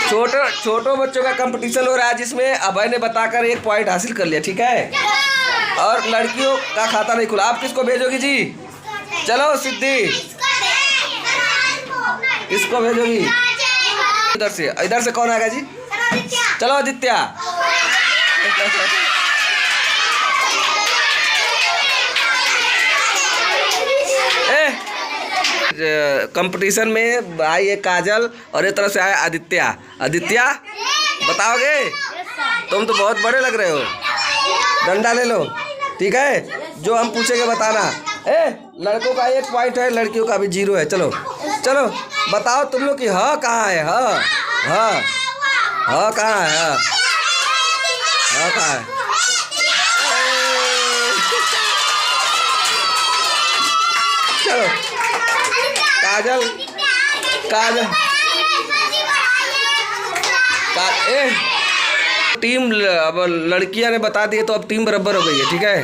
छोटो बच्चों का कंपटीशन हो रहा है जिसमें अभय ने बताकर 1 पॉइंट हासिल कर लिया, ठीक है। और लड़कियों का खाता नहीं खुला। आप किसको भेजोगी जी? चलो सिद्धि, इसको भेजोगी। इधर से कौन आएगा जी? चलो आदित्य। कंपटीशन में आई है काजल और एक तरफ से आया आदित्य। आदित्य बताओगे? तुम तो बहुत बड़े लग रहे हो। डंडा ले लो, ठीक है। जो हम पूछेंगे बताना। लड़कों का 1 पॉइंट है, लड़कियों का भी 0 है। चलो चलो बताओ तुम लोग कि ह कहाँ है? ह कहाँ है? ह कहाँ है? चलो काजल टीम, अब लड़कियां ने बता दिए तो अब टीम बराबर हो गई है, ठीक है।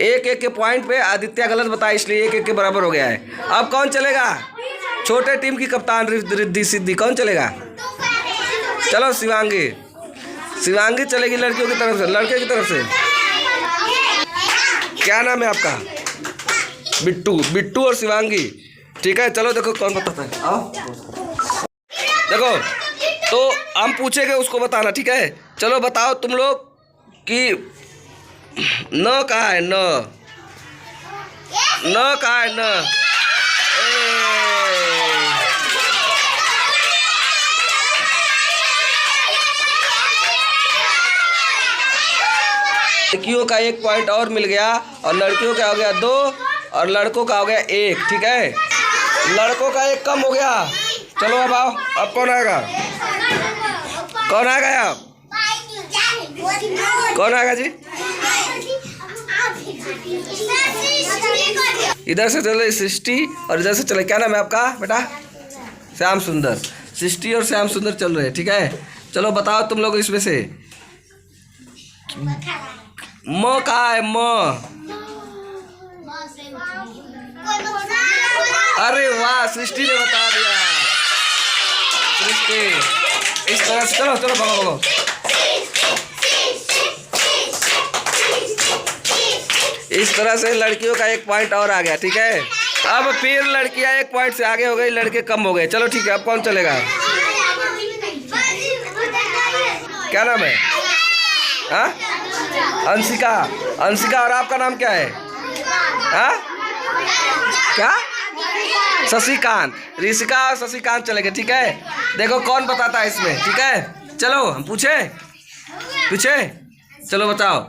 1-1 के पॉइंट पे आदित्य गलत बताया, इसलिए 1-1 के बराबर हो गया है। अब कौन चलेगा? छोटे टीम की कप्तान रिद्धि सिद्धि कौन चलेगा? चलो शिवांगी चलेगी लड़कियों की तरफ से। लड़के की तरफ से क्या नाम है आपका? बिट्टू और शिवांगी, ठीक है। चलो देखो कौन बताता है। आओ देखो, तो हम पूछेंगे उसको बताना, ठीक है। चलो बताओ तुम लोग कि न कहाँ है? न कहाँ है? न लड़कियों का 1 पॉइंट और मिल गया और लड़कियों का हो गया 2 और लड़कों का हो गया 1, ठीक है। लड़कों का 1 कम हो गया। चलो अब आओ, अब कौन आएगा? कौन आएगा? आप कौन आएगा जी? इधर से चले सृष्टि और इधर से चले, क्या नाम है आपका बेटा? श्याम सुंदर। सृष्टि और श्याम सुंदर चल रहे हैं, ठीक है। चलो बताओ तुम लोग इसमें से म कहाँ है? म अरे वाह, सृष्टि ने बता दिया। सृष्टि इस तरह से चलो बोलो। इस तरह से लड़कियों का 1 पॉइंट और आ गया, ठीक है। अब फिर लड़कियां 1 पॉइंट से आगे हो गई, लड़के कम हो गए। चलो ठीक है, अब कौन चलेगा? क्या नाम है? हाँ, अंशिका। और आपका नाम क्या है? हाँ क्या? शशिकांत। ऋषिका और शशिकांत चलेंगे, ठीक है। देखो कौन बताता है इसमें, ठीक है। चलो हम पूछे। चलो बताओ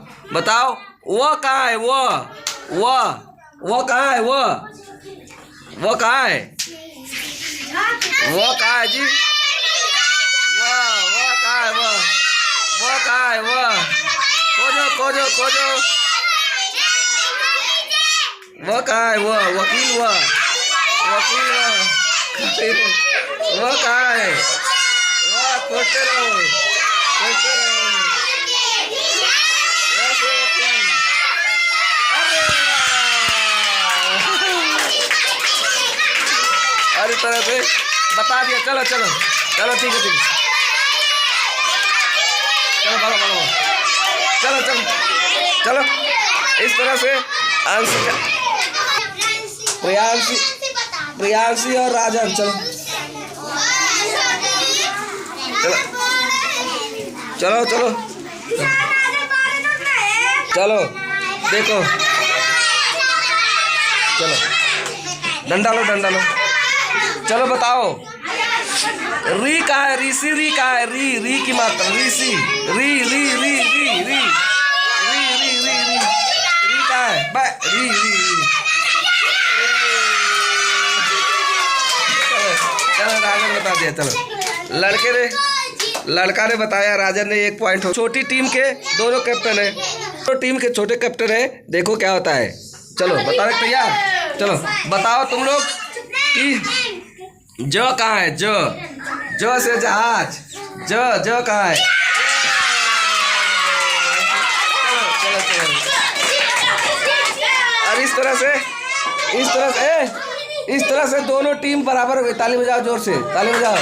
वो कहाँ है? वो कहाँ है? वो कहाँ है? वो कहाँ है जी? वो कहाँ है? वो कहाँ है? खोजो। वो कहाँ है? वो वकील वो कहाँ है? वो खोजते रहो। और इस तरह से बता दिया। चलो ठीक है। चलो इस तरह से प्रियांशी और राजन चलो देखो, चलो डंडा लो। चलो बताओ, री कहाँ है? री कहाँ है? री की मात्रा ऋषि। री कहाँ है? री। चलो राजन बता दिया। चलो लड़का ने बताया, राजन ने 1 पॉइंट हो। छोटी टीम के दोनों कैप्टन है, तो टीम के छोटे कैप्टन है। देखो क्या होता है। चलो बताने तैयार? चलो बताओ तुम लोग कि ज कहाँ है? ज से जहाज। ज कहाँ है? चलो और इस तरह से दोनों टीम बराबर हो गई। ताली बजाओ, जोर से ताली बजाओ।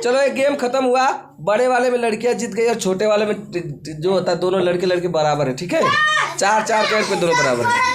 चलो एक गेम खत्म हुआ। बड़े वाले में लड़कियां जीत गई और छोटे वाले में जो होता है दोनों लड़के लड़के बराबर है। ठीक है, 4-4 पॉइंट पे दोनों बराबर है।